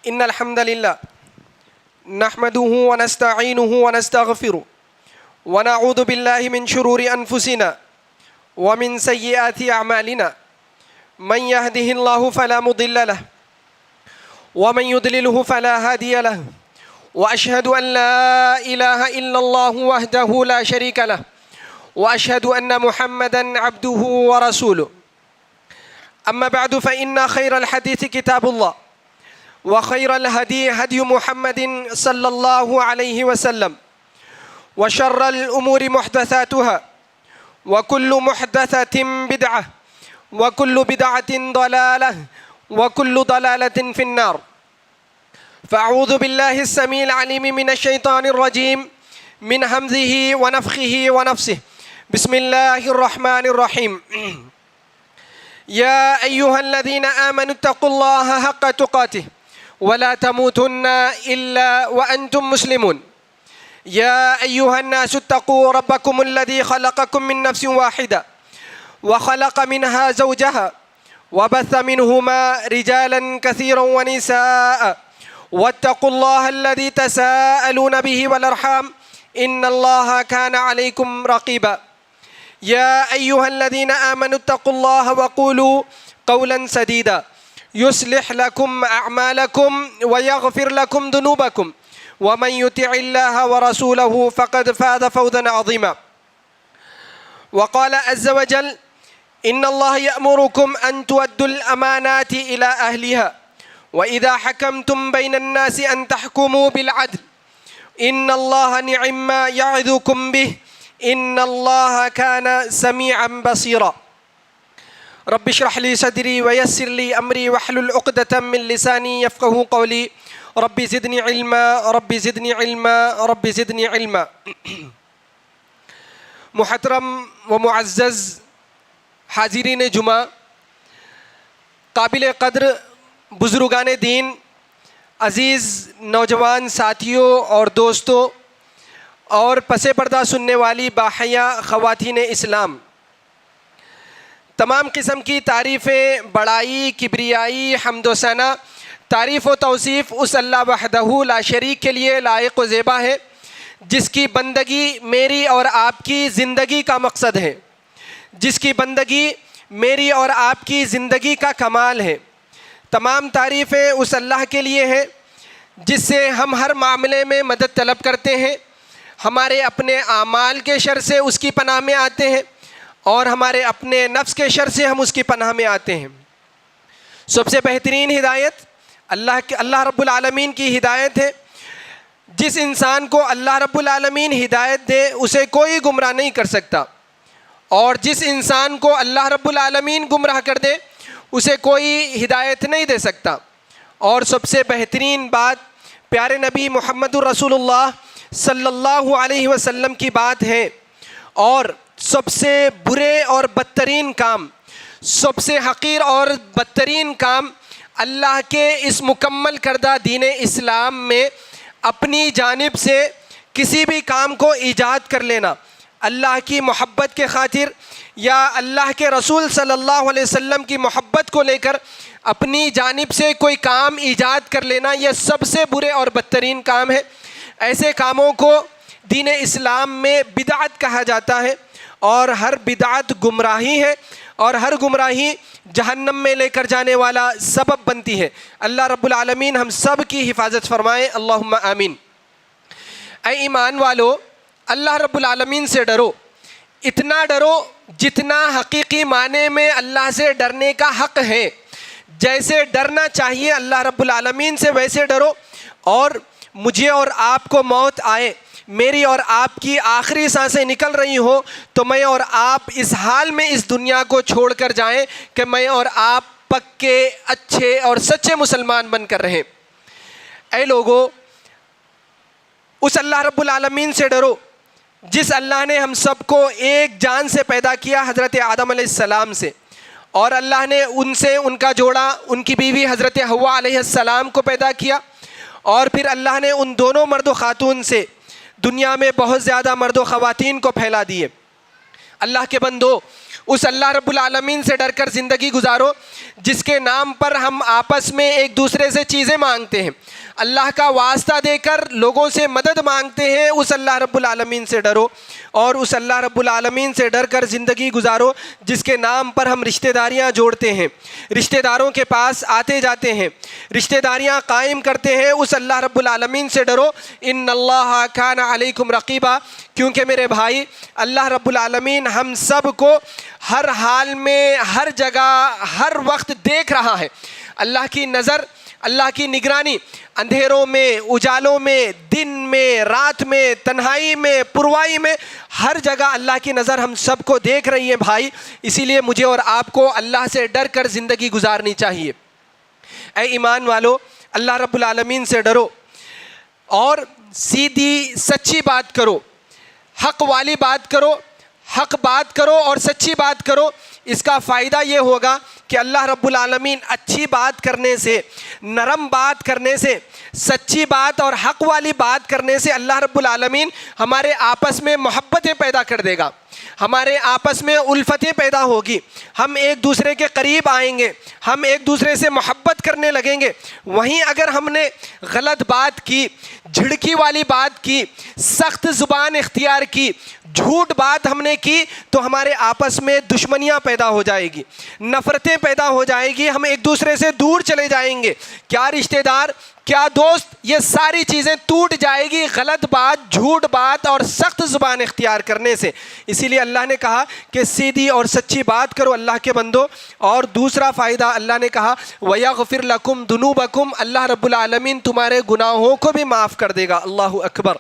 إن الحمد لله نحمده ونستعينه ونستغفره ونعوذ بالله من شرور أنفسنا ومن سيئات أعمالنا من يهده الله فلا مضل له ومن يضلله فلا هادي له وأشهد أن لا إله إلا الله وحده لا شريك له وأشهد أن محمدا عبده ورسوله أما بعد فإن خير الحديث كتاب الله وخير الهدي هدي محمد صلى الله عليه وسلم وشر الأمور محدثاتها وكل محدثة بدعة وكل بدعة ضلالة وكل ضلالة في النار. فأعوذ بالله السميع العليم من الشيطان الرجيم من همزه ونفخه ونفسه. بسم الله الرحمن الرحيم. يا أيها الذين آمنوا اتقوا الله حق تقاته ولا تموتن إلا وأنتم مسلمون. يا أيها الناس اتقوا ربكم الذي خلقكم من نفس واحدة وخلق منها زوجها وبث منهما رجالا كثيرا ونساء واتقوا الله الذي تساءلون به والأرحام إن الله كان عليكم رقيبا. يا أيها الذين آمنوا اتقوا الله وقولوا قولا سديدا يصلح لكم أعمالكم ويغفر لكم ذنوبكم ومن يطع الله ورسوله فقد فاز فوزا عظيما. وقال عز وجل إن الله يأمركم أن تؤدوا الأمانات إلى أهلها وإذا حكمتم بين الناس أن تحكموا بالعدل إن الله نعم ما يعظكم به إن الله كان سميعا بصيرا. رب اشرح لي صدري ويسر لي أمري واحلل عقدة من لساني يفقهوا قولي رب زدني علما رب زدنی علما رب زدنی علما. محترم و معزز حاضرین جمعہ، قابل قدر بزرگان دین، عزیز نوجوان ساتھیوں اور دوستوں اور پس پردہ سننے والی باحیا خواتین اسلام، تمام قسم کی تعریفیں، بڑائی، کبریائی، حمد و ثنا، تعریف و توصیف اس اللہ وحدہ لا شریک کے لیے لائق و زیبا ہے جس کی بندگی میری اور آپ کی زندگی کا مقصد ہے، جس کی بندگی میری اور آپ کی زندگی کا کمال ہے۔ تمام تعریفیں اس اللہ کے لیے ہیں جس سے ہم ہر معاملے میں مدد طلب کرتے ہیں، ہمارے اپنے اعمال کے شر سے اس کی پناہ میں آتے ہیں اور ہمارے اپنے نفس کے شر سے ہم اس کی پناہ میں آتے ہیں۔ سب سے بہترین ہدایت اللہ رب العالمین کی ہدایت ہے۔ جس انسان کو اللہ رب العالمین ہدایت دے اسے کوئی گمراہ نہیں کر سکتا، اور جس انسان کو اللہ رب العالمین گمراہ کر دے اسے کوئی ہدایت نہیں دے سکتا۔ اور سب سے بہترین بات پیارے نبی محمد رسول اللہ صلی اللہ علیہ وسلم کی بات ہے، اور سب سے برے اور بدترین کام، سب سے حقیر اور بدترین کام اللہ کے اس مکمل کردہ دین اسلام میں اپنی جانب سے کسی بھی کام کو ایجاد کر لینا، اللہ کی محبت کے خاطر یا اللہ کے رسول صلی اللہ علیہ وسلم کی محبت کو لے کر اپنی جانب سے کوئی کام ایجاد کر لینا، یہ سب سے برے اور بدترین کام ہے۔ ایسے کاموں کو دین اسلام میں بدعت کہا جاتا ہے، اور ہر بدعت گمراہی ہے، اور ہر گمراہی جہنم میں لے کر جانے والا سبب بنتی ہے۔ اللہ رب العالمین ہم سب کی حفاظت فرمائے، اللہم آمین۔ اے ایمان والو، اللہ رب العالمین سے ڈرو، اتنا ڈرو جتنا حقیقی معنی میں اللہ سے ڈرنے کا حق ہے۔ جیسے ڈرنا چاہیے اللہ رب العالمین سے ویسے ڈرو، اور مجھے اور آپ کو موت آئے، میری اور آپ کی آخری سانسیں نکل رہی ہوں تو میں اور آپ اس حال میں اس دنیا کو چھوڑ کر جائیں کہ میں اور آپ پکے، اچھے اور سچے مسلمان بن کر رہیں۔ اے لوگو، اس اللہ رب العالمین سے ڈرو جس اللہ نے ہم سب کو ایک جان سے پیدا کیا، حضرت آدم علیہ السلام سے، اور اللہ نے ان سے ان کا جوڑا، ان کی بیوی حضرت حوا علیہ السلام کو پیدا کیا، اور پھر اللہ نے ان دونوں مرد و خاتون سے دنیا میں بہت زیادہ مرد و خواتین کو پھیلا دیے۔ اللہ کے بندو، اس اللہ رب العالمین سے ڈر کر زندگی گزارو جس کے نام پر ہم آپس میں ایک دوسرے سے چیزیں مانگتے ہیں، اللہ کا واسطہ دے کر لوگوں سے مدد مانگتے ہیں، اس اللہ رب العالمین سے ڈرو، اور اس اللہ رب العالمین سے ڈر کر زندگی گزارو جس کے نام پر ہم رشتہ داریاں جوڑتے ہیں، رشتہ داروں کے پاس آتے جاتے ہیں، رشتہ داریاں قائم کرتے ہیں، اس اللہ رب العالمین سے ڈرو۔ ان اللہ کان علیکم رقیبا، کیونکہ میرے بھائی اللہ رب العالمین ہم سب کو ہر حال میں، ہر جگہ، ہر وقت دیکھ رہا ہے۔ اللہ کی نظر، اللہ کی نگرانی اندھیروں میں، اجالوں میں، دن میں، رات میں، تنہائی میں، پروائی میں، ہر جگہ اللہ کی نظر ہم سب کو دیکھ رہی ہے بھائی۔ اسی لیے مجھے اور آپ کو اللہ سے ڈر کر زندگی گزارنی چاہیے۔ اے ایمان والو، اللہ رب العالمین سے ڈرو اور سیدھی سچی بات کرو، حق والی بات کرو، حق بات کرو اور سچی بات کرو۔ اس کا فائدہ یہ ہوگا کہ اللہ رب العالمین اچھی بات کرنے سے، نرم بات کرنے سے، سچی بات اور حق والی بات کرنے سے اللہ رب العالمین ہمارے آپس میں محبتیں پیدا کر دے گا، ہمارے آپس میں الفتیں پیدا ہوگی، ہم ایک دوسرے کے قریب آئیں گے، ہم ایک دوسرے سے محبت کرنے لگیں گے۔ وہیں اگر ہم نے غلط بات کی، جھڑکی والی بات کی، سخت زبان اختیار کی، جھوٹ بات ہم نے کی، تو ہمارے آپس میں دشمنیاں پیدا ہو جائے گی، نفرتیں پیدا ہو جائے گی، ہم ایک دوسرے سے دور چلے جائیں گے۔ کیا رشتہ دار، کیا دوست، یہ ساری چیزیں ٹوٹ جائے گی غلط بات، جھوٹ بات اور سخت زبان اختیار کرنے سے۔ اسی لیے اللہ نے کہا کہ سیدھی اور سچی بات کرو اللہ کے بندو۔ اور دوسرا فائدہ اللہ نے کہا وَيَغْفِرْ لَكُمْ ذُنُوبَكُمْ، اللہ رب العالمین تمہارے گناہوں کو بھی معاف کر دے گا۔ اللہ اکبر،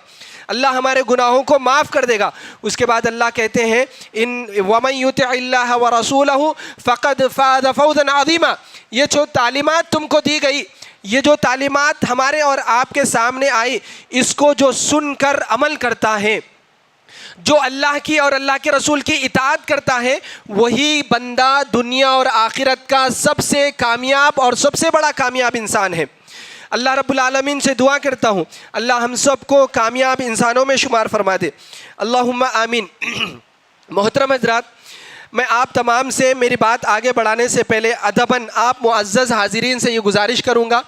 اللہ ہمارے گناہوں کو معاف کر دے گا۔ اس کے بعد اللہ کہتے ہیں وَمَن يُطِعِ اللَّهَ وَرَسُولَهُ فَقَدْ فَازَ فَوْزًا عَظِيمًا۔ یہ جو تعلیمات تم کو دی گئی، یہ جو تعلیمات ہمارے اور آپ کے سامنے آئی، اس کو جو سن کر عمل کرتا ہے، جو اللہ کی اور اللہ کے رسول کی اطاعت کرتا ہے، وہی بندہ دنیا اور آخرت کا سب سے کامیاب اور سب سے بڑا کامیاب انسان ہے۔ اللہ رب العالمین سے دعا کرتا ہوں اللہ ہم سب کو کامیاب انسانوں میں شمار فرما دے، اللہم آمین۔ محترم حضرات، میں آپ تمام سے میری بات آگے بڑھانے سے پہلے ادباً آپ معزز حاضرین سے یہ گزارش کروں گا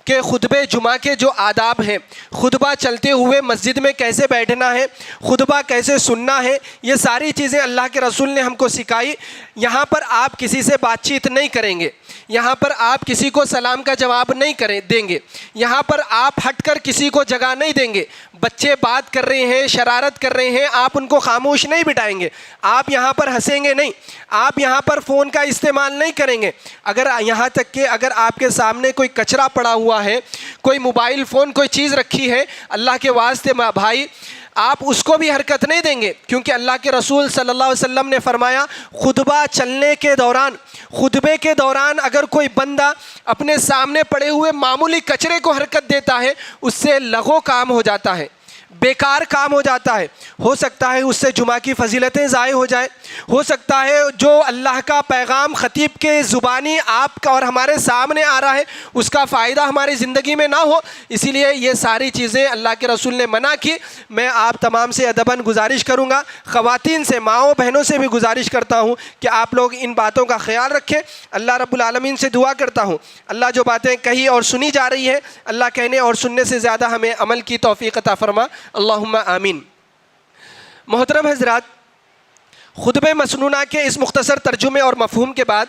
کہ خطبہ جمعہ کے جو آداب ہیں، خطبہ چلتے ہوئے مسجد میں کیسے بیٹھنا ہے، خطبہ کیسے سننا ہے، یہ ساری چیزیں اللہ کے رسول نے ہم کو سکھائی۔ یہاں پر آپ کسی سے بات چیت نہیں کریں گے، یہاں پر آپ کسی کو سلام کا جواب نہیں دیں گے، یہاں پر آپ ہٹ کر کسی کو جگہ نہیں دیں گے۔ بچے بات کر رہے ہیں، شرارت کر رہے ہیں، آپ ان کو خاموش نہیں بٹھائیں گے، آپ یہاں پر ہنسیں گے نہیں، آپ یہاں پر فون کا استعمال نہیں کریں گے۔ اگر یہاں تک کہ اگر آپ کے سامنے کوئی کچرا پڑا ہوا ہے، کوئی موبائل فون کوئی چیز رکھی ہے، اللہ کے واسطے بھائی آپ اس کو بھی حرکت نہیں دیں گے، کیونکہ اللہ کے رسول صلی اللہ علیہ وسلم نے فرمایا خطبہ چلنے کے دوران، خطبے کے دوران اگر کوئی بندہ اپنے سامنے پڑے ہوئے معمولی کچرے کو حرکت دیتا ہے، اس سے لغو کام ہو جاتا ہے، بیکار کام ہو جاتا ہے، ہو سکتا ہے اس سے جمعہ کی فضیلتیں ضائع ہو جائیں، ہو سکتا ہے جو اللہ کا پیغام خطیب کے زبانی آپ کا اور ہمارے سامنے آ رہا ہے اس کا فائدہ ہماری زندگی میں نہ ہو۔ اسی لیے یہ ساری چیزیں اللہ کے رسول نے منع کی۔ میں آپ تمام سے ادباً گزارش کروں گا، خواتین سے، ماؤں بہنوں سے بھی گزارش کرتا ہوں کہ آپ لوگ ان باتوں کا خیال رکھیں۔ اللہ رب العالمین سے دعا کرتا ہوں اللہ جو باتیں کہی اور سنی جا رہی ہیں، اللہ کہنے اور سننے سے زیادہ ہمیں عمل کی توفیق عطا فرما، اللہم آمین۔ محترم حضرات، خطبہ مسنونہ کے اس مختصر ترجمے اور مفہوم کے بعد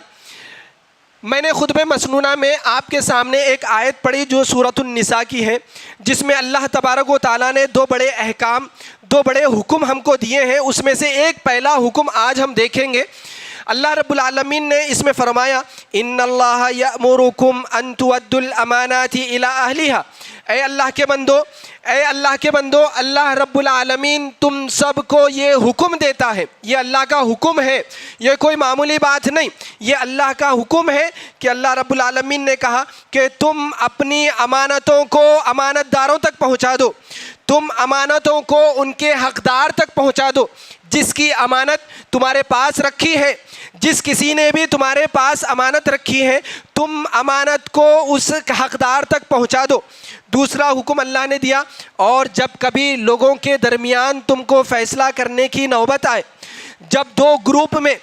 میں نے خطبہ مسنونہ میں آپ کے سامنے ایک آیت پڑھی جو سورۃ النساء کی ہے، جس میں اللہ تبارک و تعالیٰ نے دو بڑے احکام، دو بڑے حکم ہم کو دیے ہیں۔ اس میں سے ایک پہلا حکم آج ہم دیکھیں گے۔ اللہ رب العالمین نے اس میں فرمایا ان اللہ یأمرکم ان تؤدوا الامانات الی اہلہا۔ اے اللہ کے بندو، اے اللہ کے بندو، اللہ رب العالمین تم سب کو یہ حکم دیتا ہے، یہ اللہ کا حکم ہے، یہ کوئی معمولی بات نہیں، یہ اللہ کا حکم ہے کہ اللہ رب العالمین نے کہا کہ تم اپنی امانتوں کو امانت داروں تک پہنچا دو، تم امانتوں کو ان کے حقدار تک پہنچا دو۔ جس کی امانت تمہارے پاس رکھی ہے، جس کسی نے بھی تمہارے پاس امانت رکھی ہے، تم امانت کو اس حقدار تک پہنچا دو۔ دوسرا حکم اللہ نے دیا، اور جب کبھی لوگوں کے درمیان تم کو فیصلہ کرنے کی نوبت آئے، جب دو گروپ میں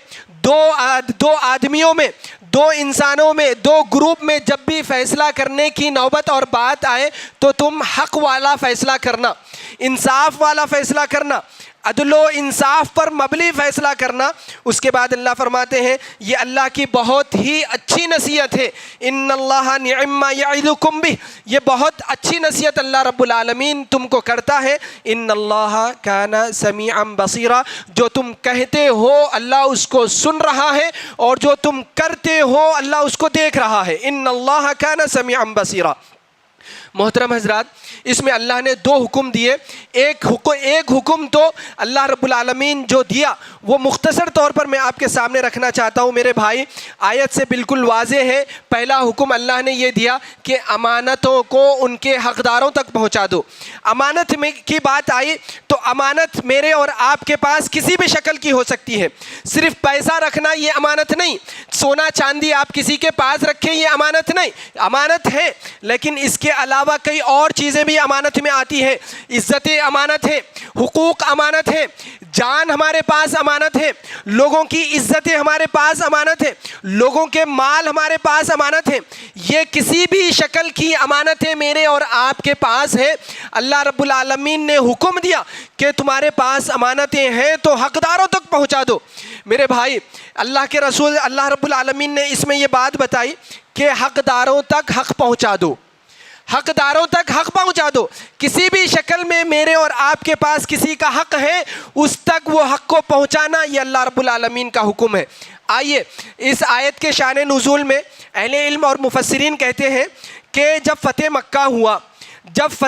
دو آدمیوں میں، دو انسانوں میں، دو گروپ میں جب بھی فیصلہ کرنے کی نوبت اور بات آئے تو تم حق والا فیصلہ کرنا، انصاف والا فیصلہ کرنا، عدل و انصاف پر مبنی فیصلہ کرنا۔ اس کے بعد اللہ فرماتے ہیں یہ اللہ کی بہت ہی اچھی نصیحت ہے، ان اللہ نعم ما یعظکم بہ، یہ بہت اچھی نصیحت اللہ رب العالمین تم کو کرتا ہے۔ ان اللہ کان سمیعا بصیرا، جو تم کہتے ہو اللہ اس کو سن رہا ہے، اور جو تم کرتے ہو اللہ اس کو دیکھ رہا ہے۔ ان اللہ کان سمیعا بصیرا۔ محترم حضرات، اس میں اللہ نے دو حکم دیے۔ ایک حکم تو اللہ رب العالمین جو دیا وہ مختصر طور پر میں آپ کے سامنے رکھنا چاہتا ہوں میرے بھائی، آیت سے بالکل واضح ہے۔ پہلا حکم اللہ نے یہ دیا کہ امانتوں کو ان کے حقداروں تک پہنچا دو۔ امانت میں کی بات آئی تو امانت میرے اور آپ کے پاس کسی بھی شکل کی ہو سکتی ہے۔ صرف پیسہ رکھنا یہ امانت نہیں، سونا چاندی آپ کسی کے پاس رکھیں یہ امانت نہیں، امانت ہے، لیکن اس کے علاوہ کئی اور چیزیں بھی امانت میں آتی ہے۔ عزت امانت ہے، حقوق امانت ہے، جان ہمارے پاس امانت ہے، لوگوں کی عزتیں ہمارے پاس امانت ہے، لوگوں کے مال ہمارے پاس امانت ہے۔ یہ کسی بھی شکل کی امانتیں میرے اور آپ کے پاس ہے۔ اللہ رب العالمین نے حکم دیا کہ تمہارے پاس امانتیں ہیں تو حقداروں تک پہنچا دو۔ میرے بھائی، اللہ کے رسول اللہ رب العالمین نے اس میں یہ بات بتائی کہ حقداروں تک حق پہنچا دو، حقداروں تک حق پہنچا دو۔ کسی بھی شکل میں میرے اور آپ کے پاس کسی کا حق ہے، اس تک وہ حق کو پہنچانا یہ اللہ رب العالمین کا حکم ہے۔ آئیے اس آیت کے شان نزول میں اہل علم اور مفسرین کہتے ہیں کہ جب فتح مکہ ہوا، جب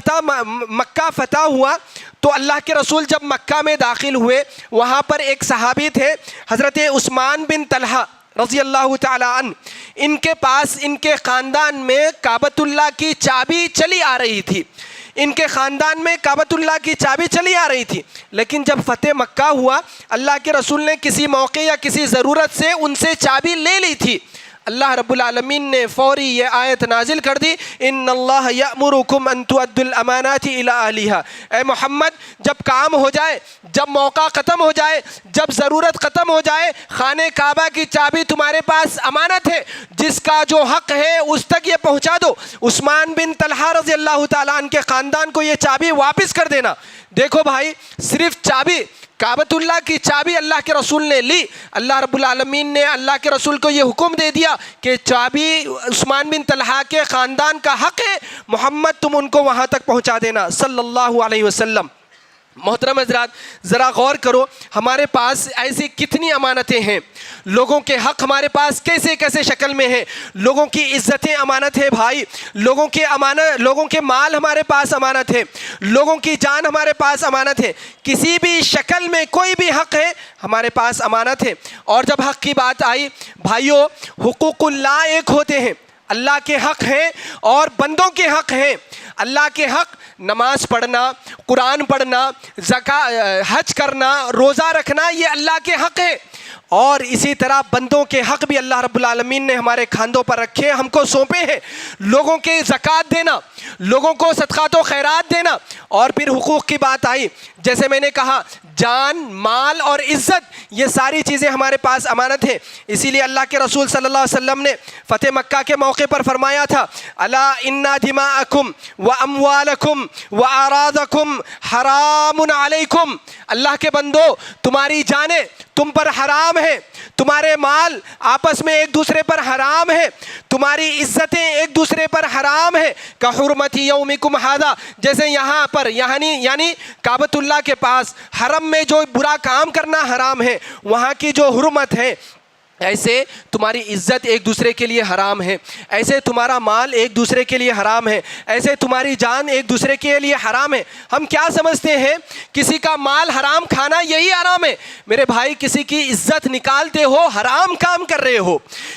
مکہ فتح ہوا تو اللہ کے رسول جب مکہ میں داخل ہوئے، وہاں پر ایک صحابی تھے حضرت عثمان بن طلحہ رضی اللہ تعالی عنہ۔ ان کے پاس ان کے خاندان میں کعبۃ اللہ کی چابی چلی آ رہی تھی، ان کے خاندان میں کعبۃ اللہ کی چابی چلی آ رہی تھی، لیکن جب فتح مکہ ہوا اللہ کے رسول نے کسی موقع یا کسی ضرورت سے ان سے چابی لے لی تھی۔ اللہ رب العالمین نے فوری یہ آیت نازل کر دی، ان اللہ یأمرکم ان تؤدوا الامانات الی اہلھا۔ اے محمد، جب کام ہو جائے، جب موقع ختم ہو جائے، جب ضرورت ختم ہو جائے، خانہ کعبہ کی چابی تمہارے پاس امانت ہے، جس کا جو حق ہے اس تک یہ پہنچا دو۔ عثمان بن طلحہ رضی اللہ تعالیٰ عنہ کے خاندان کو یہ چابی واپس کر دینا۔ دیکھو بھائی، صرف چابی، کعبۃ اللہ کی چابی اللہ کے رسول نے لی، اللہ رب العالمین نے اللہ کے رسول کو یہ حکم دے دیا کہ چابی عثمان بن طلحہ کے خاندان کا حق ہے، محمد تم ان کو وہاں تک پہنچا دینا صلی اللہ علیہ وسلم۔ محترم حضرات، ذرا غور کرو ہمارے پاس ایسی کتنی امانتیں ہیں، لوگوں کے حق ہمارے پاس کیسے کیسے شکل میں ہیں، لوگوں کی عزتیں امانت ہے بھائی، لوگوں کے مال ہمارے پاس امانت ہے، لوگوں کی جان ہمارے پاس امانت ہے، کسی بھی شکل میں کوئی بھی حق ہے ہمارے پاس امانت ہے۔ اور جب حق کی بات آئی بھائیو، حقوق اللہ ایک ہوتے ہیں، اللہ کے حق ہیں اور بندوں کے حق ہیں۔ اللہ کے حق نماز پڑھنا، قرآن پڑھنا، حج کرنا، روزہ رکھنا، یہ اللہ کے حق ہے، اور اسی طرح بندوں کے حق بھی اللہ رب العالمین نے ہمارے کھاندوں پر رکھے، ہم کو سونپے ہیں۔ لوگوں کے زکوٰۃ دینا، لوگوں کو صدقات و خیرات دینا، اور پھر حقوق کی بات آئی، جیسے میں نے کہا جان، مال اور عزت، یہ ساری چیزیں ہمارے پاس امانت ہیں۔ اسی لیے اللہ کے رسول صلی اللہ علیہ وسلم نے فتح مکہ کے موقع پر فرمایا تھا، الا ان دماءکم واموالکم واعراضکم حرام علیکم۔ اللہ کے بندو، تمہاری جانیں تم پر حرام ہے، تمہارے مال آپس میں ایک دوسرے پر حرام ہے، تمہاری عزتیں ایک دوسرے پر حرام ہے، کحرمت یومکم ھذا، جیسے یہاں پر یعنی کعبۃ اللہ کے پاس حرم میں جو برا کام کرنا حرام ہے، وہاں کی جو حرمت ہے، ایسے تمہاری عزت ایک دوسرے کے لیے حرام ہے، ایسے تمہارا مال ایک دوسرے کے لیے حرام ہے، ایسے تمہاری جان ایک دوسرے کے لیے حرام ہے۔ ہم کیا سمجھتے ہیں کسی کا مال حرام کھانا یہی حرام ہے؟ میرے بھائی، کسی کی عزت نکالتے ہو حرام کام کر رہے ہو،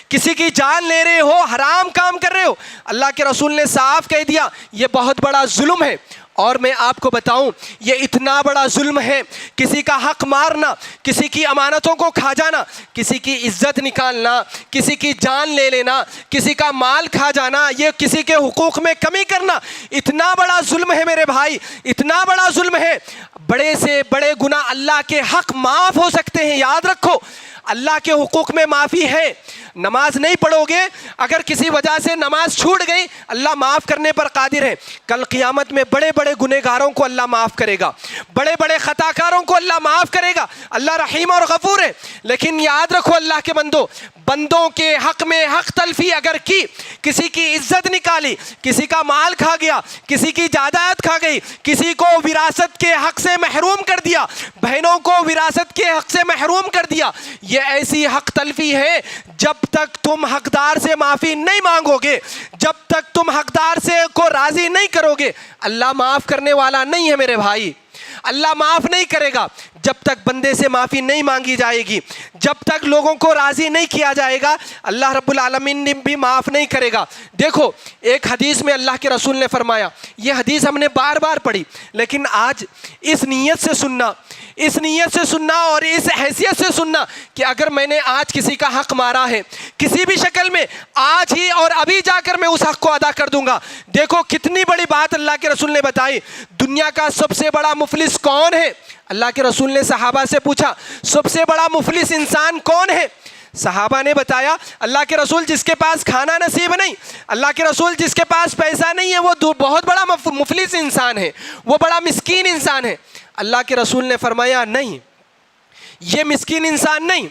کسی کی جان لے رہے ہو حرام کام کر رہے ہو۔ اللہ کے رسول نے صاف کہہ دیا یہ بہت بڑا ظلم ہے۔ اور میں آپ کو بتاؤں یہ اتنا بڑا ظلم ہے، کسی کا حق مارنا، کسی کی امانتوں کو کھا جانا، کسی کی عزت نکالنا، کسی کی جان لے لینا، کسی کا مال کھا جانا، یہ کسی کے حقوق میں کمی کرنا اتنا بڑا ظلم ہے میرے بھائی، اتنا بڑا ظلم ہے۔ بڑے سے بڑے گناہ اللہ کے حق معاف ہو سکتے ہیں، یاد رکھو۔ اللہ کے حقوق میں معافی ہے. نماز نہیں پڑھو گے, اگر کسی وجہ سے نماز چھوٹ گئی, اللہ معاف کرنے پر قادر ہے. کل قیامت میں بڑے بڑے گنہگاروں کو اللہ معاف کرے گا, بڑے بڑے خطا کاروں کو اللہ معاف کرے گا. اللہ رحیم اور غفور ہے. لیکن یاد رکھو اللہ کے بندوں کے حق میں حق تلفی اگر کی, کسی کی عزت نکالی, کسی کا مال کھا گیا, کسی کی جائیداد کھا گئی, کسی کو وراثت کے حق سے محروم کر دیا, بہنوں کو وراثت کے حق سے محروم کر دیا, یہ ایسی حق تلفی ہے جب تک تم حقدار سے معافی نہیں مانگو گے, جب تک تم حقدار سے کو راضی نہیں کرو گے, اللہ معاف کرنے والا نہیں ہے میرے بھائی. اللہ معاف نہیں کرے گا جب تک بندے سے معافی نہیں مانگی جائے گی, جب تک لوگوں کو راضی نہیں کیا جائے گا, اللہ رب العالمین بھی معاف نہیں کرے گا. دیکھو ایک حدیث میں اللہ کے رسول نے فرمایا, یہ حدیث ہم نے بار بار پڑھی, لیکن آج اس نیت سے سننا اور اس حیثیت سے سننا کہ اگر میں نے آج کسی کا حق مارا ہے کسی بھی شکل میں, آج ہی اور ابھی جا کر میں اس حق کو ادا کر دوں گا. دیکھو کتنی بڑی بات اللہ کے رسول نے بتائی. دنیا کا سب سے بڑا مفلس کون ہے؟ اللہ کے رسول نے صحابہ سے پوچھا سب سے بڑا مفلس انسان کون ہے؟ صحابہ نے بتایا اللہ کے رسول جس کے پاس کھانا نصیب نہیں, اللہ کے رسول جس کے پاس پیسہ نہیں ہے وہ بہت بڑا مفلس انسان ہے, وہ بڑا مسکین انسان ہے. اللہ کے رسول نے فرمایا نہیں, یہ مسکین انسان نہیں.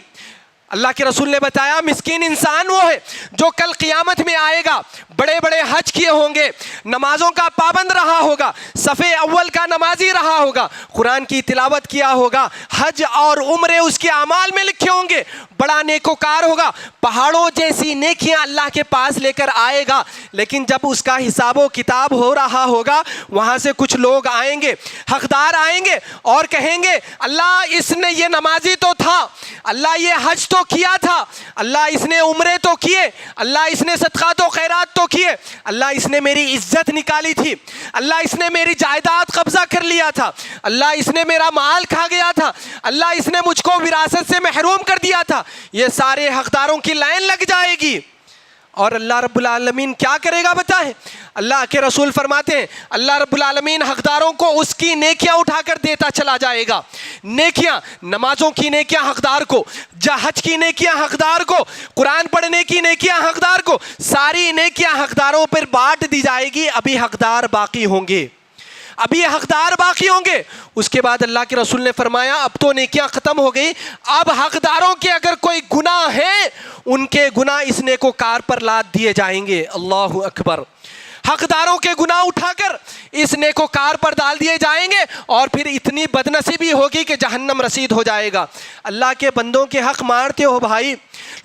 اللہ کے رسول نے بتایا مسکین انسان وہ ہے جو کل قیامت میں آئے گا, بڑے بڑے حج کیے ہوں گے, نمازوں کا پابند رہا ہوگا, صف اول کا نمازی رہا ہوگا, قرآن کی تلاوت کیا ہوگا, حج اور عمرے اس کے اعمال میں لکھے ہوں گے, بڑا نیکوکار ہوگا, پہاڑوں جیسی نیکیاں اللہ کے پاس لے کر آئے گا. لیکن جب اس کا حساب و کتاب ہو رہا ہوگا, وہاں سے کچھ لوگ آئیں گے, حقدار آئیں گے اور کہیں گے اللہ اس نے یہ نمازی تو تھا, اللہ یہ حج تو کیا تھا, اللہ اس نے عمرے تو کیے, اللہ اس نے صدقات و خیرات تو کیے, اللہ اس نے میری عزت نکالی تھی, اللہ اس نے میری جائیداد قبضہ کر لیا تھا, اللہ اس نے میرا مال کھا گیا تھا, اللہ اس نے مجھ کو وراثت سے محروم کر دیا تھا. یہ سارے حقداروں کی لائن لگ جائے گی. اور اللہ رب العالمین کیا کرے گا بتائیں؟ اللہ کے رسول فرماتے ہیں اللہ رب العالمین حقداروں کو اس کی نیکیاں اٹھا کر دیتا چلا جائے گا. نیکیاں, نمازوں کی نیکیاں حقدار کو, حج کی نیکیاں حقدار کو, قرآن پڑھنے کی نیکیاں حقدار کو, ساری نیکیاں حقداروں پر بانٹ دی جائے گی. ابھی حقدار باقی ہوں گے, ابھی حقدار باقی ہوں گے. اس کے بعد اللہ کے رسول نے فرمایا اب تو نیکیاں ختم ہو گئی, اب حقداروں کے اگر کوئی گناہ ہے ان کے گناہ اس نیکوکار پر لاد دیے جائیں گے. اللہ اکبر. حقداروں کے گناہ اٹھا کر اس نیکوکار پر ڈال دیے جائیں گے اور پھر اتنی بدنصیبی ہوگی کہ جہنم رسید ہو جائے گا. اللہ کے بندوں کے حق مارتے ہو بھائی,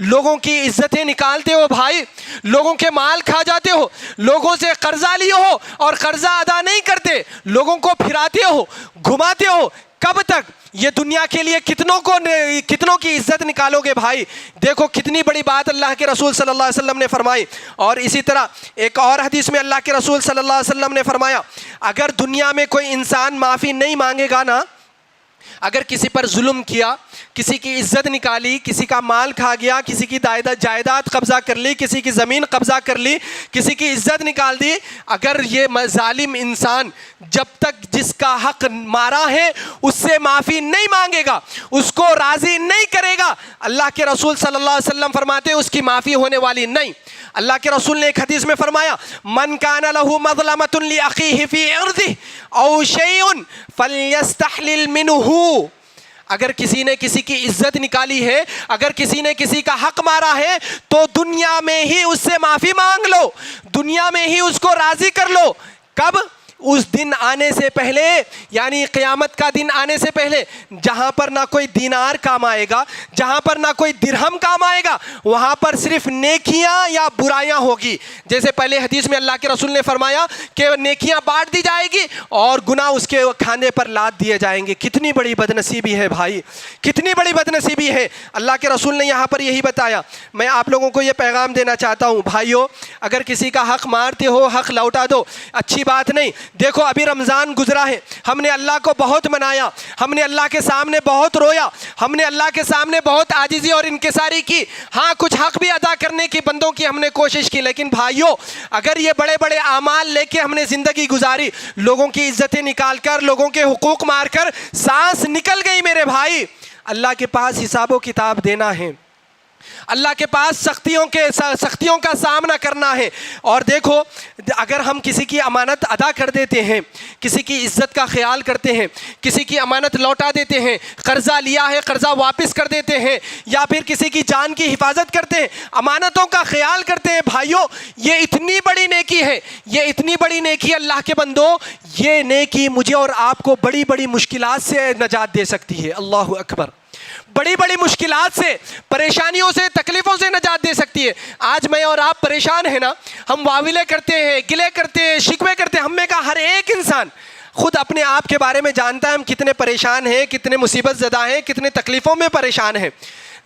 لوگوں کی عزتیں نکالتے ہو بھائی, لوگوں کے مال کھا جاتے ہو, لوگوں سے قرضہ لیے ہو اور قرضہ ادا نہیں کرتے, لوگوں کو پھراتے ہو, گھماتے ہو. کب تک؟ یہ دنیا کے لیے کتنوں کی عزت نکالو گے بھائی. دیکھو کتنی بڑی بات اللہ کے رسول صلی اللہ علیہ وسلم نے فرمائی. اور اسی طرح ایک اور حدیث میں اللہ کے رسول صلی اللہ علیہ وسلم نے فرمایا اگر دنیا میں کوئی انسان معافی نہیں مانگے گا نا, اگر کسی پر ظلم کیا, کسی کی عزت نکالی, کسی کا مال کھا گیا, کسی کی جائیداد قبضہ کر لی, کسی کی زمین قبضہ کر لی, کسی کی عزت نکال دی, اگر یہ ظالم انسان جب تک جس کا حق مارا ہے اس سے معافی نہیں مانگے گا, اس کو راضی نہیں کرے گا, اللہ کے رسول صلی اللہ علیہ وسلم فرماتے ہیں اس کی معافی ہونے والی نہیں. اللہ کے رسول نے ایک حدیث میں فرمایا من کان لہ مظلمۃ لاخیہ فی عرضہ او شیء فلیستحلل منہ. اگر کسی نے کسی کی عزت نکالی ہے, اگر کسی نے کسی کا حق مارا ہے تو دنیا میں ہی اس سے معافی مانگ لو, دنیا میں ہی اس کو راضی کر لو. کب؟ اس دن آنے سے پہلے, یعنی قیامت کا دن آنے سے پہلے, جہاں پر نہ کوئی دینار کام آئے گا, جہاں پر نہ کوئی درہم کام آئے گا, وہاں پر صرف نیکیاں یا برائیاں ہوگی. جیسے پہلے حدیث میں اللہ کے رسول نے فرمایا کہ نیکیاں بانٹ دی جائے گی اور گناہ اس کے کھانے پر لاد دیے جائیں گے. کتنی بڑی بدنصیبی ہے بھائی, کتنی بڑی بدنصیبی ہے. اللہ کے رسول نے یہاں پر یہی بتایا. میں آپ لوگوں کو یہ پیغام دینا چاہتا ہوں بھائیو, اگر کسی کا حق مارتے ہو حق لوٹا دو, اچھی بات نہیں. دیکھو ابھی رمضان گزرا ہے, ہم نے اللہ کو بہت منایا, ہم نے اللہ کے سامنے بہت رویا, ہم نے اللہ کے سامنے بہت عاجزی اور انکساری کی. ہاں کچھ حق بھی ادا کرنے کی بندوں کی ہم نے کوشش کی, لیکن بھائیو اگر یہ بڑے بڑے اعمال لے کے ہم نے زندگی گزاری, لوگوں کی عزتیں نکال کر, لوگوں کے حقوق مار کر سانس نکل گئی میرے بھائی, اللہ کے پاس حساب و کتاب دینا ہے، اللہ کے پاس سختیوں کا سامنا کرنا ہے۔ اور دیکھو، اگر ہم کسی کی امانت ادا کر دیتے ہیں، کسی کی عزت کا خیال کرتے ہیں، کسی کی امانت لوٹا دیتے ہیں، قرضہ لیا ہے قرضہ واپس کر دیتے ہیں، یا پھر کسی کی جان کی حفاظت کرتے ہیں، امانتوں کا خیال کرتے ہیں، بھائیوں یہ اتنی بڑی نیکی ہے، یہ اتنی بڑی نیکی اللہ کے بندو، یہ نیکی مجھے اور آپ کو بڑی بڑی مشکلات سے نجات دے سکتی ہے۔ اللہ اکبر، بڑی بڑی مشکلات سے، پریشانیوں سے، تکلیفوں سے نجات دے سکتی ہے۔ آج میں اور آپ پریشان ہیں نا، ہم واویلے کرتے ہیں، گلے کرتے ہیں، شکوے کرتے ہیں، ہم میں کا ہر ایک انسان خود اپنے آپ کے بارے میں جانتا ہے ہم کتنے پریشان ہیں، کتنے مصیبت زدہ ہیں، کتنے تکلیفوں میں پریشان ہیں۔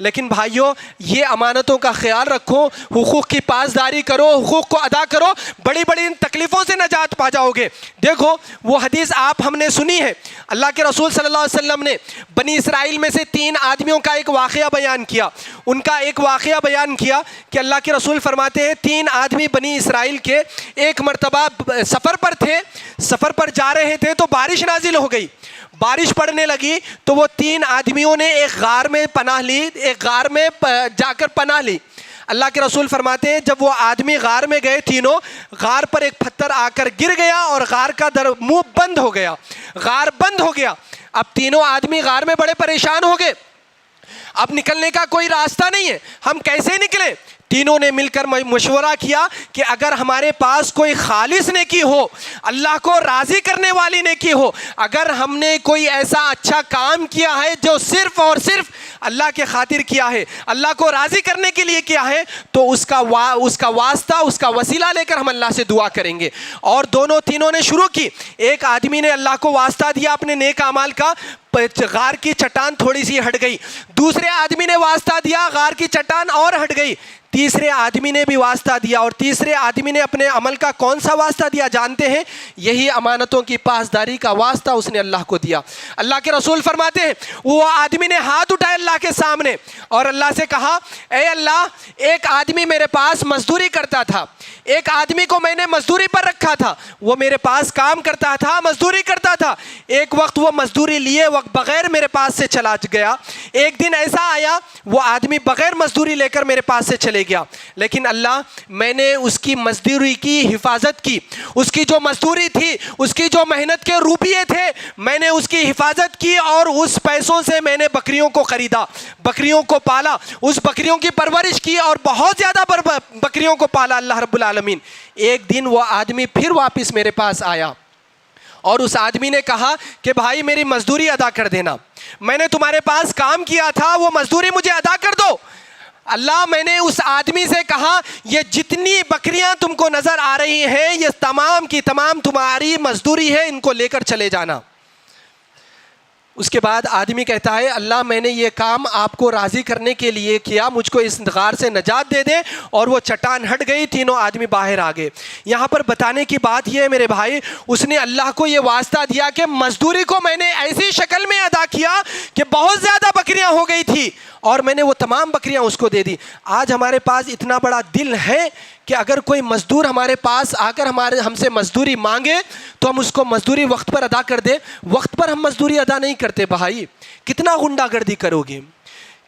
لیکن بھائیوں یہ امانتوں کا خیال رکھو، حقوق کی پاسداری کرو، حقوق کو ادا کرو، بڑی بڑی ان تکلیفوں سے نجات پا جاؤ گے۔ دیکھو وہ حدیث ہم نے سنی ہے، اللہ کے رسول صلی اللہ علیہ وسلم نے بنی اسرائیل میں سے 3 آدمیوں کا ایک واقعہ بیان کیا، ان کا ایک واقعہ بیان کیا کہ اللہ کے رسول فرماتے ہیں 3 آدمی بنی اسرائیل کے ایک مرتبہ سفر پر تھے، سفر پر جا رہے تھے تو بارش نازل ہو گئی، بارش پڑنے لگی تو وہ 3 آدمیوں نے ایک غار میں پناہ لی، ایک غار میں جا کر پناہ لی۔ اللہ کے رسول فرماتے ہیں جب وہ آدمی غار میں گئے تینوں، غار پر ایک پتھر آ کر گر گیا اور غار کا منہ بند ہو گیا، غار بند ہو گیا۔ اب تینوں آدمی غار میں بڑے پریشان ہو گئے، اب نکلنے کا کوئی راستہ نہیں ہے، ہم کیسے نکلیں؟ تینوں نے مل کر مشورہ کیا کہ اگر ہمارے پاس کوئی خالص نیکی ہو، اللہ کو راضی کرنے والی نیکی ہو، اگر ہم نے کوئی ایسا اچھا کام کیا ہے جو صرف اور صرف اللہ کے خاطر کیا ہے، اللہ کو راضی کرنے کے لیے کیا ہے، تو اس کا واسطہ، اس کا وسیلہ لے کر ہم اللہ سے دعا کریں گے۔ اور تینوں نے شروع کی، ایک آدمی نے اللہ کو واسطہ دیا اپنے نیک اعمال کا، غار کی چٹان تھوڑی سی ہٹ گئی، دوسرے آدمی نے واسطہ دیا، غار کی چٹان اور ہٹ گئی، تیسرے آدمی نے بھی واسطہ دیا، اور تیسرے آدمی نے اپنے عمل کا کون سا واسطہ دیا جانتے ہیں؟ یہی امانتوں کی پاسداری کا واسطہ اس نے اللہ کو دیا۔ اللہ کے رسول فرماتے ہیں وہ آدمی نے ہاتھ اٹھائے اللہ کے سامنے اور اللہ سے کہا، اے اللہ، ایک آدمی میرے پاس مزدوری کرتا تھا، ایک آدمی کو میں نے مزدوری پر رکھا تھا، وہ میرے پاس کام کرتا تھا، مزدوری کرتا تھا، ایک وقت وہ مزدوری لیے وقت بغیر میرے پاس سے چلا گیا، ایک دن ایسا آیا وہ آدمی بغیر مزدوری لے کر میرے پاس سے چلے گیا، لیکن اللہ میں نے اس کی مزدوری کی حفاظت کی، اس کی جو مزدوری تھی، اس کی جو محنت کے روپیے تھے، میں نے اس کی حفاظت کی اور اس پیسوں سے میں نے بکریوں کو خریدا، بکریوں کو پالا، اس بکریوں کی پرورش کی اور بہت زیادہ بکریوں کو پالا اللہ رب العالمین۔ ایک دن وہ آدمی پھر واپس میرے پاس آیا اور اس آدمی نے کہا کہ بھائی میری مزدوری ادا کر دینا، میں نے تمہارے پاس کام کیا تھا، وہ مزدوری مجھے ادا کر دو۔ اللہ میں نے اس آدمی سے کہا یہ جتنی بکریاں تم کو نظر آ رہی ہیں یہ تمام کی تمام تمہاری مزدوری ہے، ان کو لے کر چلے جانا۔ اس کے بعد آدمی کہتا ہے اللہ میں نے یہ کام آپ کو راضی کرنے کے لیے کیا، مجھ کو اس غار سے نجات دے دیں، اور وہ چٹان ہٹ گئی، تینوں آدمی باہر آ گئے۔ یہاں پر بتانے کی بات یہ ہے میرے بھائی، اس نے اللہ کو یہ واسطہ دیا کہ مزدوری کو میں نے ایسی شکل میں ادا کیا کہ بہت زیادہ بکریاں ہو گئی تھی اور میں نے وہ تمام بکریاں اس کو دے دی۔ آج ہمارے پاس اتنا بڑا دل ہے کہ اگر کوئی مزدور ہمارے پاس آ کر ہم سے مزدوری مانگے تو ہم اس کو مزدوری وقت پر ادا کر دیں، وقت پر ہم مزدوری ادا نہیں کرتے بھائی، کتنا غنڈہ گردی کرو گے،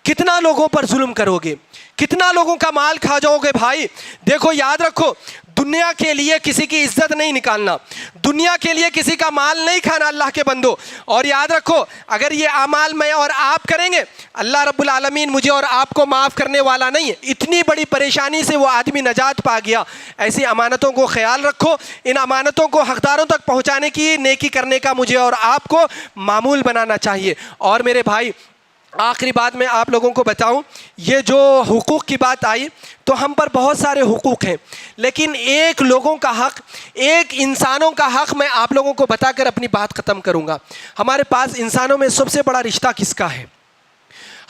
کتنا لوگوں پر ظلم کرو گے، کتنا لوگوں کا مال کھا جاؤ گے بھائی۔ دیکھو یاد رکھو، دنیا کے لیے کسی کی عزت نہیں نکالنا، دنیا کے لیے کسی کا مال نہیں کھانا اللہ کے بندو، اور یاد رکھو اگر یہ اعمال میں اور آپ کریں گے اللہ رب العالمین مجھے اور آپ کو معاف کرنے والا نہیں ہے۔ اتنی بڑی پریشانی سے وہ آدمی نجات پا گیا۔ ایسی امانتوں کو خیال رکھو، ان امانتوں کو حقداروں تک پہنچانے کی، نیکی کرنے کا مجھے اور آپ کو معمول بنانا چاہیے۔ اور میرے بھائی آخری بات میں آپ لوگوں کو بتاؤں، یہ جو حقوق کی بات آئی تو ہم پر بہت سارے حقوق ہیں، لیکن ایک لوگوں کا حق، ایک انسانوں کا حق میں آپ لوگوں کو بتا کر اپنی بات ختم کروں گا۔ ہمارے پاس انسانوں میں سب سے بڑا رشتہ کس کا ہے؟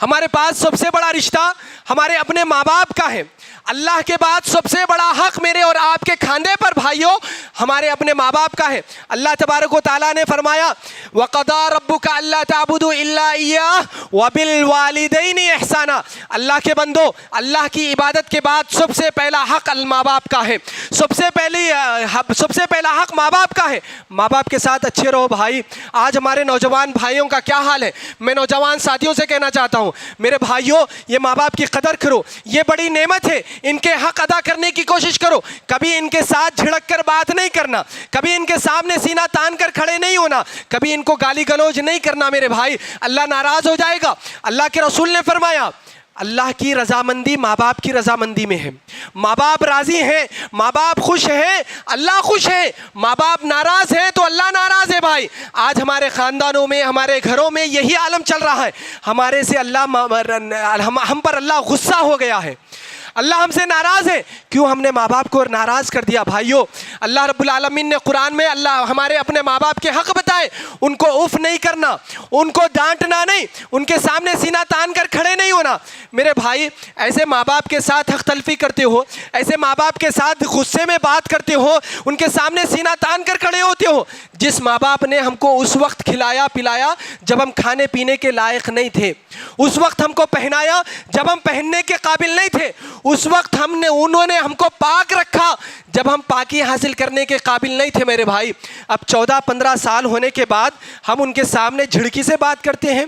ہمارے پاس سب سے بڑا رشتہ ہمارے اپنے ماں باپ کا ہے۔ اللہ کے بعد سب سے بڑا حق میرے اور آپ کے کھاندے پر بھائیوں ہمارے اپنے ماں باپ کا ہے۔ اللہ تبارک و تعالیٰ نے فرمایا وَقَضَىٰ رَبُّكَ أَلَّا تَعْبُدُوا إِلَّا إِيَّاهُ وَبِالْوَالِدَيْنِ إِحْسَانًا۔ اللہ کے بندو، اللہ کی عبادت کے بعد سب سے پہلا حق ماں باپ کا ہے، سب سے پہلا حق ماں باپ کا ہے۔ ماں باپ کے ساتھ اچھے رہو بھائی۔ آج ہمارے نوجوان بھائیوں کا کیا حال ہے؟ میں نوجوان ساتھیوں سے کہنا چاہتا ہوں میرے بھائیوں، یہ ماں باپ کی قدر کرو، یہ بڑی نعمت ہے، ان کے حق ادا کرنے کی کوشش کرو۔ کبھی ان کے ساتھ جھڑک کر بات نہیں کرنا، کبھی ان کے سامنے سینہ تان کر کھڑے نہیں ہونا، کبھی ان کو گالی گلوچ نہیں کرنا میرے بھائی، اللہ ناراض ہو جائے گا۔ اللہ کے رسول نے فرمایا اللہ کی رضامندی ماں باپ کی رضامندی میں ہے۔ ماں باپ راضی ہیں، ماں باپ خوش ہیں، اللہ خوش ہے۔ ماں باپ ناراض ہیں تو اللہ ناراض ہے بھائی۔ آج ہمارے خاندانوں میں، ہمارے گھروں میں یہی عالم چل رہا ہے۔ ہمارے سے ہم پر اللہ غصہ ہو گیا ہے، اللہ ہم سے ناراض ہے، کیوں ہم نے ماں باپ کو ناراض کر دیا بھائیوں۔ اللہ رب العالمین نے قرآن میں اللہ ہمارے اپنے ماں باپ کے حق بتائے، ان کو اف نہیں کرنا، ان کو ڈانٹنا نہیں، ان کے سامنے سینہ تان کر کھڑے نہیں ہونا۔ میرے بھائی ایسے ماں باپ کے ساتھ حق تلفی کرتے ہو، ایسے ماں باپ کے ساتھ غصے میں بات کرتے ہو، ان کے سامنے سینہ تان کر کھڑے ہوتے ہو، جس ماں باپ نے ہم کو اس وقت کھلایا پلایا جب ہم کھانے پینے کے لائق نہیں تھے، اس وقت ہم کو پہنایا جب ہم پہننے کے قابل نہیں تھے، اس وقت انہوں نے ہم کو پاک رکھا جب ہم پاکی حاصل کرنے کے قابل نہیں تھے میرے بھائی۔ اب 14-15 سال ہونے کے بعد ہم ان کے سامنے جھڑکی سے بات کرتے ہیں،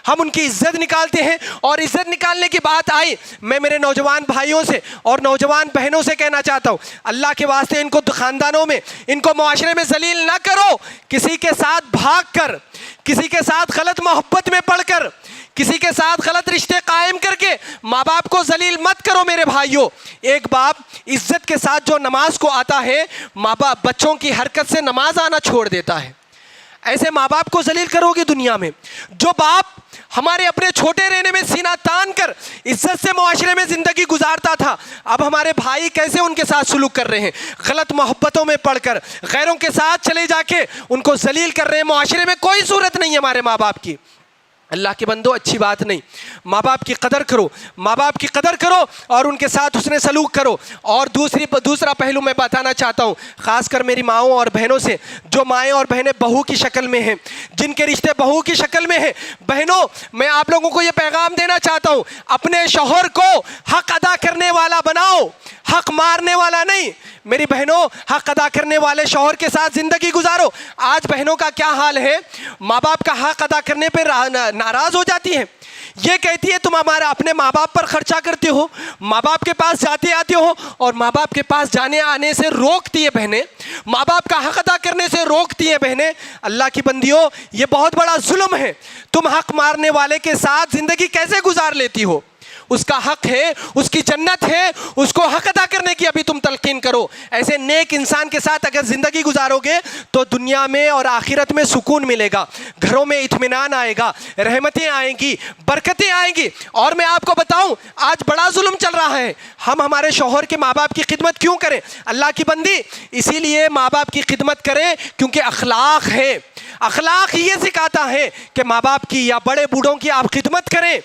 ہم ان کی عزت نکالتے ہیں، اور عزت نکالنے کی بات آئی، میں میرے نوجوان بھائیوں سے اور نوجوان بہنوں سے کہنا چاہتا ہوں اللہ کے واسطے ان کو خاندانوں میں، ان کو معاشرے میں ذلیل نہ کرو۔ کسی کے ساتھ بھاگ کر، کسی کے ساتھ غلط محبت میں پڑھ کر، کسی کے ساتھ غلط رشتے قائم کر کے ماں باپ کو ذلیل مت کرو میرے بھائیوں۔ ایک باپ عزت کے ساتھ جو نماز کو آتا ہے، ماں باپ بچوں کی حرکت سے نماز آنا چھوڑ دیتا ہے۔ ایسے ماں باپ کو ذلیل کرو گے دنیا میں۔ جو باپ ہمارے اپنے چھوٹے رہنے میں سینہ تان کر عزت سے معاشرے میں زندگی گزارتا تھا، اب ہمارے بھائی کیسے ان کے ساتھ سلوک کر رہے ہیں؟ غلط محبتوں میں پڑھ کر، غیروں کے ساتھ چلے جا کے ان کو ذلیل کر رہے ہیں۔ معاشرے میں کوئی صورت نہیں ہے ہمارے ماں باپ کی۔ اللہ کے بندو اچھی بات نہیں، ماں باپ کی قدر کرو، ماں باپ کی قدر کرو اور ان کے ساتھ حسن سلوک کرو۔ اور دوسرا پہلو میں بتانا چاہتا ہوں خاص کر میری ماؤں اور بہنوں سے، جو مائیں اور بہنیں بہو کی شکل میں ہیں، جن کے رشتے بہو کی شکل میں ہیں، بہنوں میں آپ لوگوں کو یہ پیغام دینا چاہتا ہوں اپنے شوہر کو حق ادا کرنے والا بناؤ، حق مارنے والا نہیں۔ میری بہنوں حق ادا کرنے والے شوہر کے ساتھ زندگی گزارو۔ آج بہنوں کا کیا حال ہے، ماں باپ کا حق ادا کرنے پہ ناراض ہو جاتی ہیں، یہ کہتی ہے تم ہمارا اپنے ماں باپ پر خرچہ کرتے ہو، ماں باپ کے پاس جاتے آتے ہو، اور ماں باپ کے پاس جانے آنے سے روکتی ہے بہنیں، ماں باپ کا حق ادا کرنے سے روکتی ہیں بہنیں۔ اللہ کی بندیوں یہ بہت بڑا ظلم ہے۔ تم حق مارنے والے کے ساتھ زندگی کیسے گزار لیتی ہو؟ اس کا حق ہے، اس کی جنت ہے، اس کو حق ادا کرنے کی ابھی تم تلقین کرو۔ ایسے نیک انسان کے ساتھ اگر زندگی گزارو گے تو دنیا میں اور آخرت میں سکون ملے گا، گھروں میں اطمینان آئے گا، رحمتیں آئیں گی، برکتیں آئیں گی۔ اور میں آپ کو بتاؤں آج بڑا ظلم چل رہا ہے، ہم ہمارے شوہر کے ماں باپ کی خدمت کیوں کریں؟ اللہ کی بندی اسی لیے ماں باپ کی خدمت کریں کیونکہ اخلاق ہے، اخلاق یہ سکھاتا ہے کہ ماں باپ کی یا بڑے بوڑھوں کی آپ خدمت کریں۔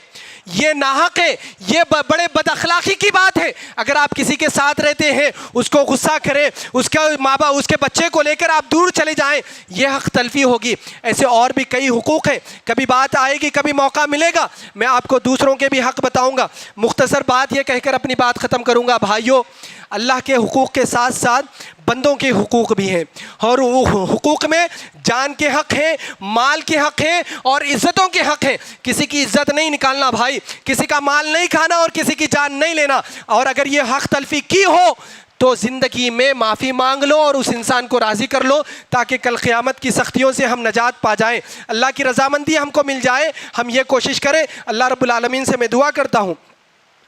یہ ناحق ہے، یہ بڑے بد اخلاقی کی بات ہے۔ اگر آپ کسی کے ساتھ رہتے ہیں اس کو غصہ کریں، اس کے ماں باپ اس کے بچے کو لے کر آپ دور چلے جائیں، یہ حق تلفی ہوگی۔ ایسے اور بھی کئی حقوق ہیں، کبھی بات آئے گی، کبھی موقع ملے گا میں آپ کو دوسروں کے بھی حق بتاؤں گا۔ مختصر بات یہ کہہ کر اپنی بات ختم کروں گا۔ بھائیوں اللہ کے حقوق کے ساتھ ساتھ بندوں کے حقوق بھی ہیں، اور حقوق میں جان کے حق ہیں، مال کے حق ہیں اور عزتوں کے حق ہیں۔ کسی کی عزت نہیں نکالنا بھائی، کسی کا مال نہیں کھانا اور کسی کی جان نہیں لینا۔ اور اگر یہ حق تلفی کی ہو تو زندگی میں معافی مانگ لو اور اس انسان کو راضی کر لو تاکہ کل قیامت کی سختیوں سے ہم نجات پا جائیں، اللہ کی رضامندی ہم کو مل جائے۔ ہم یہ کوشش کریں۔ اللہ رب العالمین سے میں دعا کرتا ہوں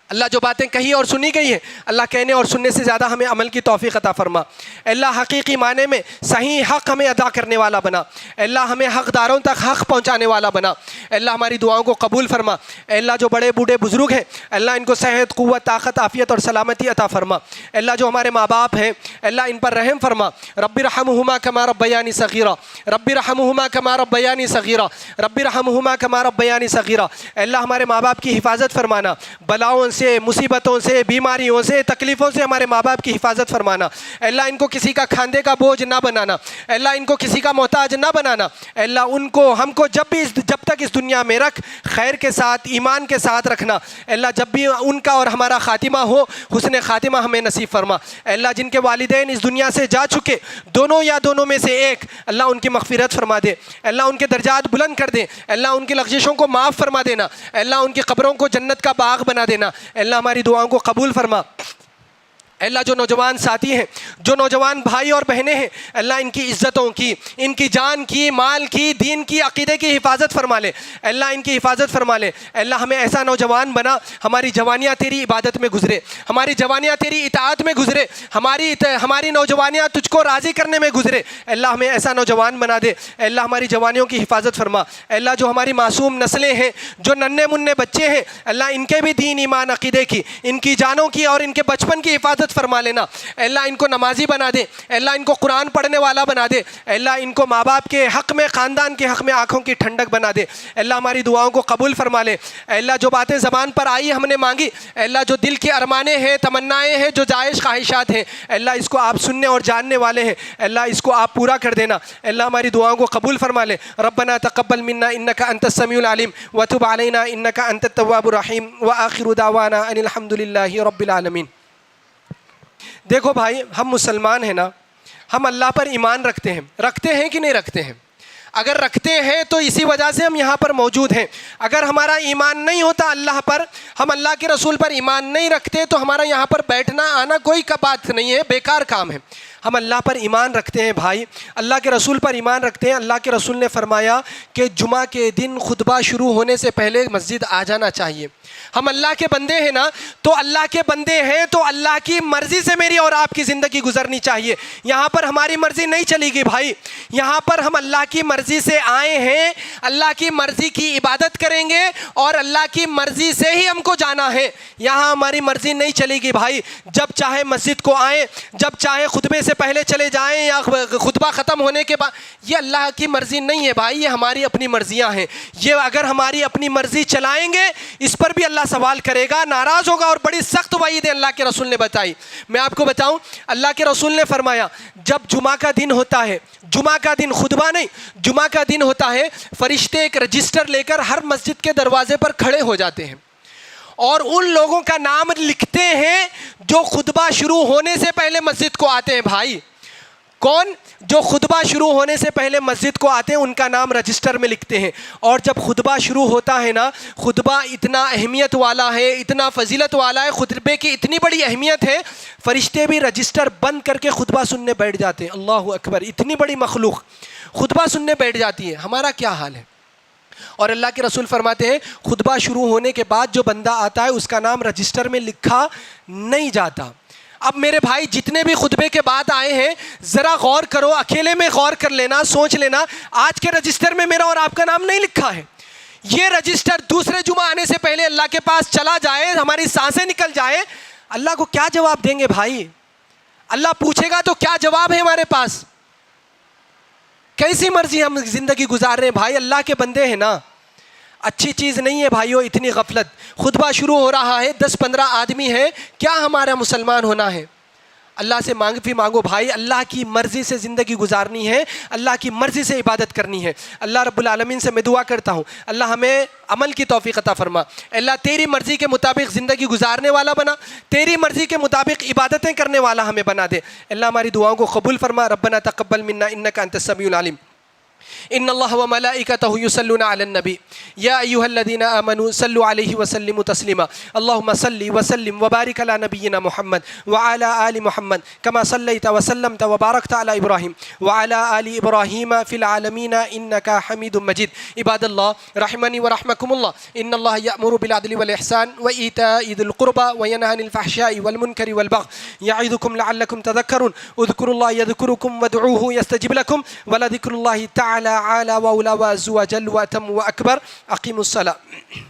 اللہ جو باتیں کہی اور سنی گئی ہیں اللہ کہنے اور سننے سے زیادہ ہمیں عمل کی توفیق عطا فرما۔ اللہ حقیقی معنی میں صحیح حق ہمیں ادا کرنے والا بنا، اللہ ہمیں حقداروں تک حق پہنچانے والا بنا۔ اللہ ہماری دعاؤں کو قبول فرما۔ اللہ جو بڑے بوڑھے بزرگ ہیں اللہ ان کو صحت، قوت، طاقت، عافیت اور سلامتی عطا فرما۔ اللہ جو ہمارے ماں باپ ہیں اللہ ان پر رحم فرما۔ رب ارحمہما کما ربیانی صغیرا، رب ارحمہما کما ربیانی صغیرا، رب ارحمہما کما ربیانی صغیرا۔ اللہ ہمارے ماں باپ کی حفاظت فرمانا، بلاؤں سے، مصیبتوں سے، بیماریوں سے، تکلیفوں سے ہمارے ماں باپ کی حفاظت فرمانا۔ اے اللہ ان کو کسی کا کھاندے کا بوجھ نہ بنانا، اے اللہ ان کو کسی کا محتاج نہ بنانا، اے اللہ ان کو ہم کو جب تک اس دنیا میں رکھ، خیر کے ساتھ ایمان کے ساتھ رکھنا۔ اے اللہ جب بھی ان کا اور ہمارا خاتمہ ہو، حسن خاتمہ ہمیں نصیب فرما۔ اے اللہ جن کے والدین اس دنیا سے جا چکے، دونوں یا دونوں میں سے ایک، اللہ ان کی مغفرت فرما دے، اے اللہ ان کے درجات بلند کر دے، اے اللہ ان کی لغزشوں کو معاف فرما دینا، اے اللہ ان کی قبروں کو جنت کا باغ بنا دینا، اے اللہ ہماری دعاؤں کو قبول فرما۔ اے اللہ جو نوجوان ساتھی ہیں، جو نوجوان بھائی اور بہنیں ہیں، اللہ ان کی عزتوں کی، ان کی جان کی، مال کی، دین کی، عقیدے کی حفاظت فرما لے، اے اللہ ان کی حفاظت فرما لے۔ اے اللہ ہمیں ایسا نوجوان بنا، ہماری جوانیاں تیری عبادت میں گزرے، ہماری جوانیاں تیری اطاعت میں گزرے، ہماری نوجوانیاں تجھ کو راضی کرنے میں گزرے۔ اے اللہ ہمیں ایسا نوجوان بنا دے، اے اللہ ہماری جوانیوں کی حفاظت فرما۔ اے اللہ جو ہماری معصوم نسلیں ہیں، جو ننھے منھے بچے ہیں، اللہ ان کے بھی دین، ایمان، عقیدے کی، ان کی جانوں کی اور ان کے بچپن کی حفاظت فرما لینا۔ اے اللہ ان کو نمازی بنا دے، اے اللہ ان کو قرآن پڑھنے والا بنا دے، اے اللہ ان کو ماں باپ کے حق میں، خاندان کے حق میں آنکھوں کی ٹھنڈک بنا دے۔ اے اللہ ہماری دعاؤں کو قبول فرما لے۔ اے اللہ جو باتیں زبان پر آئی ہم نے مانگی، اے اللہ جو دل کے ارمانے ہیں، تمنائیں ہیں، جو جائز خواہشات ہیں، اے اللہ اس کو آپ سننے اور جاننے والے ہیں، اے اللہ اس کو آپ پورا کر دینا۔ اے اللہ ہماری دعاؤں کو قبول فرما لے۔ ربنا تقبل منا انک انت السمیع العلیم وتب علینا انک انت التواب الرحیم وآخر دعوانا ان الحمد للہ رب العالمین۔ دیکھو بھائی، ہم مسلمان ہیں نا، ہم اللہ پر ایمان رکھتے ہیں کہ نہیں رکھتے ہیں؟ اگر رکھتے ہیں تو اسی وجہ سے ہم یہاں پر موجود ہیں۔ اگر ہمارا ایمان نہیں ہوتا اللہ پر، ہم اللہ کے رسول پر ایمان نہیں رکھتے، تو ہمارا یہاں پر بیٹھنا آنا کوئی بات نہیں ہے، بیکار کام ہے۔ ہم اللہ پر ایمان رکھتے ہیں بھائی، اللہ کے رسول پر ایمان رکھتے ہیں۔ اللہ کے رسول نے فرمایا کہ جمعہ کے دن خطبہ شروع ہونے سے پہلے مسجد آ جانا چاہیے۔ ہم اللہ کے بندے ہیں نا، تو اللہ کے بندے ہیں تو اللہ کی مرضی سے میری اور آپ کی زندگی گزرنی چاہیے۔ یہاں پر ہماری مرضی نہیں چلے گی بھائی، یہاں پر ہم اللہ کی مرضی سے آئے ہیں، اللہ کی مرضی کی عبادت کریں گے اور اللہ کی مرضی سے ہی ہم کو جانا ہے۔ یہاں ہماری مرضی نہیں چلے گی بھائی، جب چاہے مسجد کو آئیں، جب چاہے خطبے سے پہلے چلے جائیں یا خطبہ ختم ہونے کے بعد، یہ اللہ کی مرضی نہیں ہے بھائی، یہ ہماری اپنی مرضیاں ہیں۔ یہ اگر ہماری اپنی مرضی چلائیں گے، اس پر بھی اللہ سوال کرے گا، ناراض ہوگا، اور بڑی سخت وعید اللہ کے رسول نے بتائی۔ میں آپ کو بتاؤں، اللہ کے رسول نے فرمایا جب جمعہ کا دن ہوتا ہے، جمعہ کا دن، خطبہ نہیں، جمعہ کا دن ہوتا ہے، فرشتے ایک رجسٹر لے کر ہر مسجد کے دروازے پر کھڑے ہو جاتے ہیں اور ان لوگوں کا نام لکھتے ہیں جو خطبہ شروع ہونے سے پہلے مسجد کو آتے ہیں۔ بھائی کون؟ جو خطبہ شروع ہونے سے پہلے مسجد کو آتے ہیں، ان کا نام رجسٹر میں لکھتے ہیں۔ اور جب خطبہ شروع ہوتا ہے نا، خطبہ اتنا اہمیت والا ہے، اتنا فضیلت والا ہے، خطبے کی اتنی بڑی اہمیت ہے، فرشتے بھی رجسٹر بند کر کے خطبہ سننے بیٹھ جاتے ہیں۔ اللہ اکبر، اتنی بڑی مخلوق خطبہ سننے بیٹھ جاتی ہے، ہمارا کیا حال ہے؟ اور اللہ کے رسول فرماتے ہیں خطبہ شروع ہونے کے بعد جو بندہ آتا ہے اس کا نام رجسٹر میں لکھا نہیں جاتا۔ اب میرے بھائی جتنے بھی خطبے کے بعد آئے ہیں، ذرا غور کرو، اکیلے میں غور کر لینا، سوچ لینا، آج کے رجسٹر میں میرا اور آپ کا نام نہیں لکھا ہے۔ یہ رجسٹر دوسرے جمعہ آنے سے پہلے اللہ کے پاس چلا جائے، ہماری سانسیں نکل جائے، اللہ کو کیا جواب دیں گے بھائی؟ اللہ پوچھے گا تو کیا جواب ہے ہمارے پاس؟ کیسی مرضی ہم زندگی گزار رہے ہیں بھائی، اللہ کے بندے ہیں نا۔ اچھی چیز نہیں ہے بھائیو اتنی غفلت۔ خطبہ شروع ہو رہا ہے، 10-15 آدمی ہیں، کیا ہمارا مسلمان ہونا ہے؟ اللہ سے معافی مانگو بھائی، اللہ کی مرضی سے زندگی گزارنی ہے، اللہ کی مرضی سے عبادت کرنی ہے۔ اللہ رب العالمین سے میں دعا کرتا ہوں اللہ ہمیں عمل کی توفیق عطا فرما۔ اللہ تیری مرضی کے مطابق زندگی گزارنے والا بنا، تیری مرضی کے مطابق عبادتیں کرنے والا ہمیں بنا دے۔ اللہ ہماری دعاؤں کو قبول فرما۔ ربنا تقبل منا انک انت السمیع العلیم۔ ان اللہ وملائکتہ یصلون علی النبی یا ایھا الذین آمنوا صلوا علیہ وسلموا تسلیما اللہم صل وسلم وبارک علی نبینا محمد وعلی آل محمد کما صلیت وسلمت وبارکت علی ابراہیم وعلی آل ابراہیم فی العالمین انک حمید مجید۔ عباد اللہ رحمنی ورحمکم اللہ، ان اللہ یأمر بالعدل والاحسان وایتاء ذی القربى وینہی عن الفحشاء والمنکر والبغی یعظکم لعلکم تذکرون اذکروا اللہ یذکرکم وادعوہ یستجب لکم ولذکر اللہ تعالی اعلی واولی وعز وجل واتم واکبر۔ اقیموا الصلاۃ۔